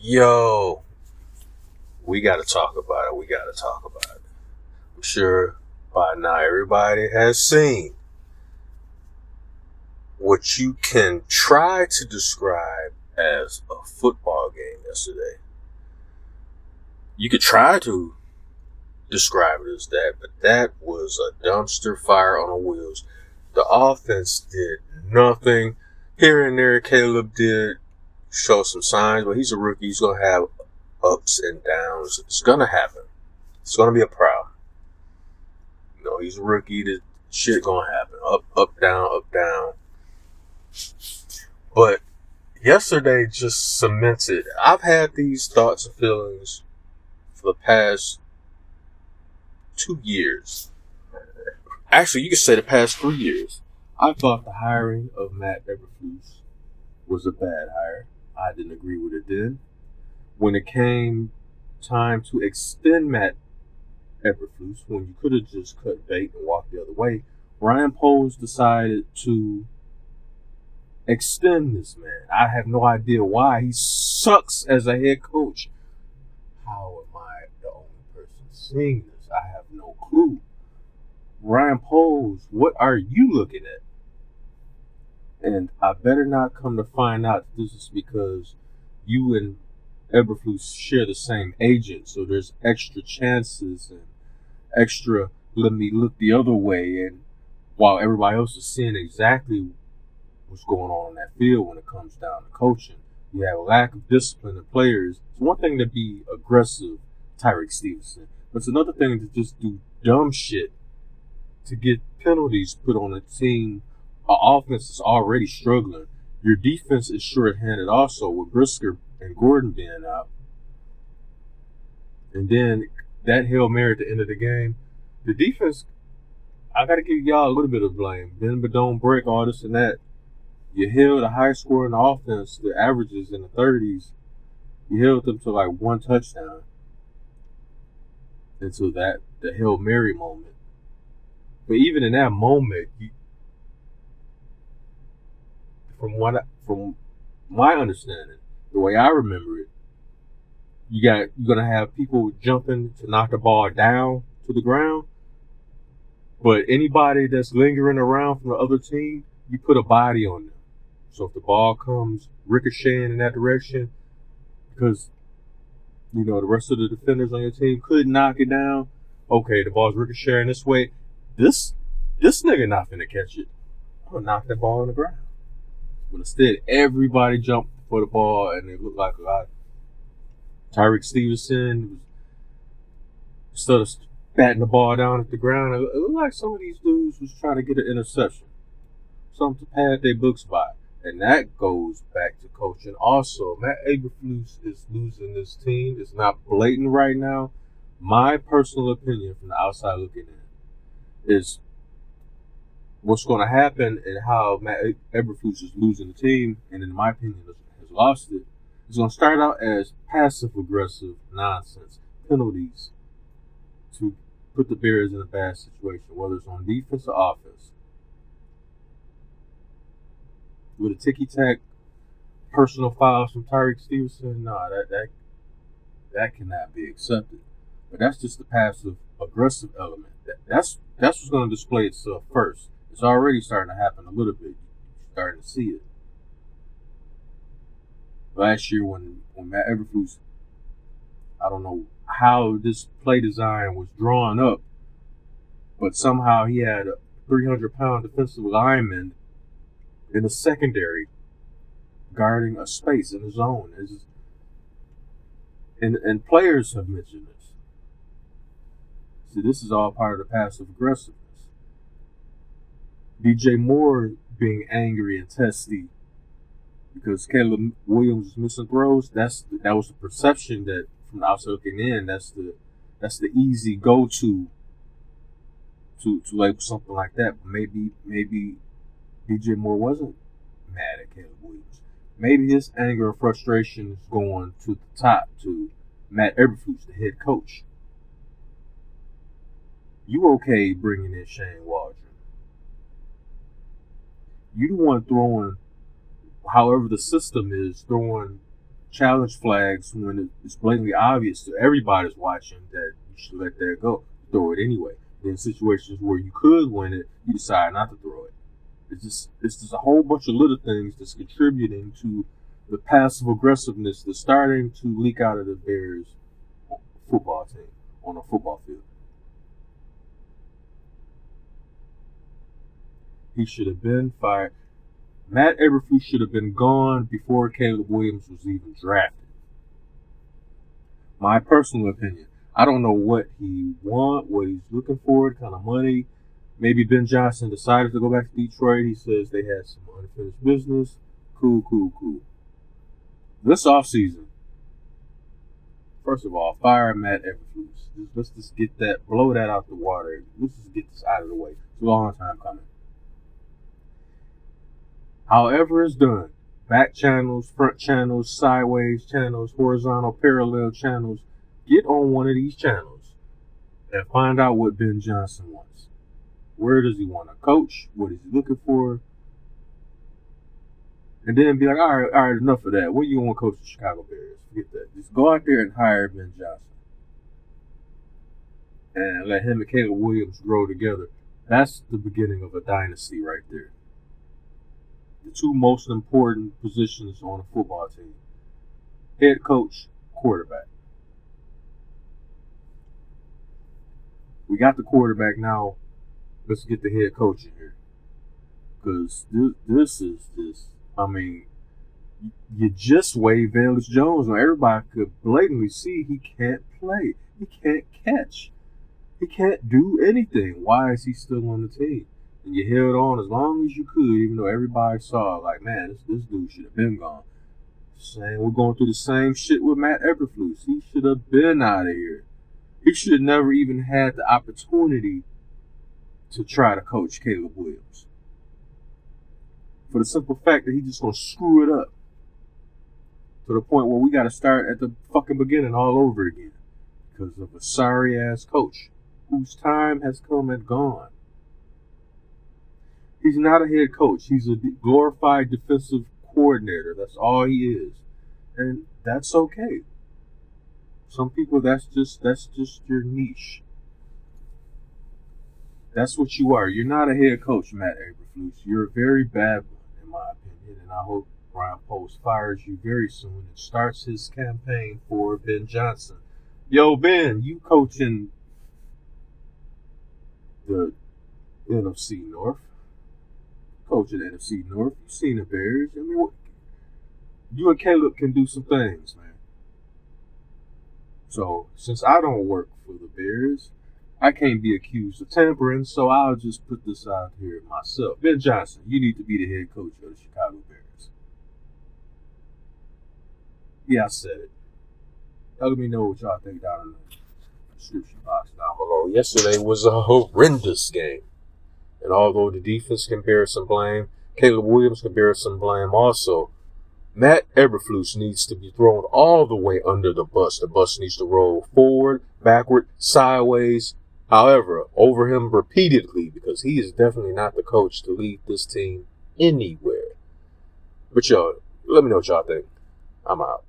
Yo, we got to talk about it. I'm sure by now everybody has seen what you can try to describe as a football game yesterday. You could try to describe it as that, but that was a dumpster fire on wheels. The offense did nothing. Here and there, Caleb did show some signs, but he's a rookie. He's going to have ups and downs. It's going to happen. It's going to be a problem. He's a rookie. The shit going to happen. Up, down, up, down. But yesterday just cemented. I've had these thoughts and feelings for the past 2 years. Actually, you could say the past 3 years. I thought the hiring of Matt Eberflus was a bad hire. I didn't agree with it then. When it came time to extend Matt Eberflus, when you could have just cut bait and walked the other way, Ryan Poles decided to extend this man. I have no idea why. He sucks as a head coach. How am I the only person seeing this? I have no clue. Ryan Poles, what are you looking at? And I better not come to find out this is because you and Eberflus share the same agent, so there's extra chances and extra let me look the other way, and while everybody else is seeing exactly what's going on in that field when it comes down to coaching, you have a lack of discipline in players. It's one thing to be aggressive, Tyreek Stevenson, but it's another thing to just do dumb shit to get penalties put on a team. An offense is already struggling. Your defense is short-handed also with Brisker and Gordon being out. And then that Hail Mary at the end of the game. The defense, I got to give y'all a little bit of blame. Bend but don't break, all this and that. You held a high score in the offense, the averages in the 30s. You held them to like one touchdown. Until the Hail Mary moment. But even in that moment, from my understanding, the way I remember it, you're gonna have people jumping to knock the ball down to the ground, but anybody that's lingering around from the other team, you put a body on them. So if the ball comes ricocheting in that direction, because the rest of the defenders on your team could knock it down, okay, the ball's ricocheting this way. This nigga not finna catch it. I'm gonna knock that ball on the ground. But instead, everybody jumped for the ball, and it looked like a lot. Tyreek Stevenson, instead of batting the ball down at the ground, it looked like some of these dudes was trying to get an interception. Something to pad their books by. And that goes back to coaching. Also, Matt Eberflus is losing this team. It's not blatant right now. My personal opinion from the outside looking in is what's going to happen and how Matt Eberflus is losing the team, and in my opinion has lost it. It's going to start out as passive-aggressive nonsense, penalties to put the Bears in a bad situation, whether it's on defense or offense. With a ticky-tack personal fouls from Tyreek Stevenson, that cannot be accepted. But that's just the passive-aggressive element. That's what's going to display itself first. It's already starting to happen a little bit. You're starting to see it. Last year when Matt Eberflus, I don't know how this play design was drawn up, but somehow he had a 300-pound defensive lineman in the secondary guarding a space in the zone. And players have mentioned this. See, this is all part of the passive aggressiveness. DJ Moore being angry and testy because Caleb Williams is missing throws. That was the perception that from the outside looking in. That's the easy go to label something like that. But maybe DJ Moore wasn't mad at Caleb Williams. Maybe his anger and frustration is going to the top to Matt Eberflus, the head coach. You okay bringing in Shane Waldron? You the one throwing, however the system is, throwing challenge flags when it's blatantly obvious to everybody's watching that you should let that go. Throw it anyway. In situations where you could win it, you decide not to throw it. It's just a whole bunch of little things that's contributing to the passive aggressiveness that's starting to leak out of the Bears football team on a football field. He should have been fired. Matt Eberflus should have been gone before Caleb Williams was even drafted. My personal opinion. I don't know what he wants, what he's looking for, what kind of money. Maybe Ben Johnson decided to go back to Detroit. He says they had some unfinished business. Cool. This offseason, first of all, fire Matt Eberflus. Let's just get that, blow that out the water. Let's just get this out of the way. It's a long time coming. However it's done, back channels, front channels, sideways channels, horizontal, parallel channels, get on one of these channels and find out what Ben Johnson wants. Where does he want to coach? What is he looking for? And then be like, all right, enough of that. When you want to coach the Chicago Bears? Forget that. Just go out there and hire Ben Johnson. And let him and Caleb Williams grow together. That's the beginning of a dynasty right there. The two most important positions on a football team. Head coach, quarterback. We got the quarterback now. Let's get the head coach in here. Because this is just, I mean, you just wave Velus Jones when everybody could blatantly see he can't play. He can't catch. He can't do anything. Why is he still on the team? And you held on as long as you could, even though everybody saw, like, man, this dude should have been gone. Saying we're going through the same shit with Matt Eberflus. He should have been out of here. He should have never even had the opportunity to try to coach Caleb Williams. For the simple fact that he's just going to screw it up. To the point where we got to start at the fucking beginning all over again. Because of a sorry-ass coach whose time has come and gone. He's not a head coach. He's a glorified defensive coordinator. That's all he is. And that's okay. Some people, that's just your niche. That's what you are. You're not a head coach, Matt Eberflus. You're a very bad one, in my opinion. And I hope Brian Post fires you very soon and starts his campaign for Ben Johnson. Yo, Ben, you coaching the NFC North. Coaching the NFC North. You've seen the Bears. I mean, you and Caleb can do some things, man. So, since I don't work for the Bears, I can't be accused of tampering, so I'll just put this out here myself. Ben Johnson, you need to be the head coach of the Chicago Bears. Yeah, I said it. Let me know what y'all think down in the description box down below. Yesterday was a horrendous game. And although the defense can bear some blame, Caleb Williams can bear some blame also. Matt Eberflus needs to be thrown all the way under the bus. The bus needs to roll forward, backward, sideways. However, over him repeatedly, because he is definitely not the coach to lead this team anywhere. But y'all, let me know what y'all think. I'm out.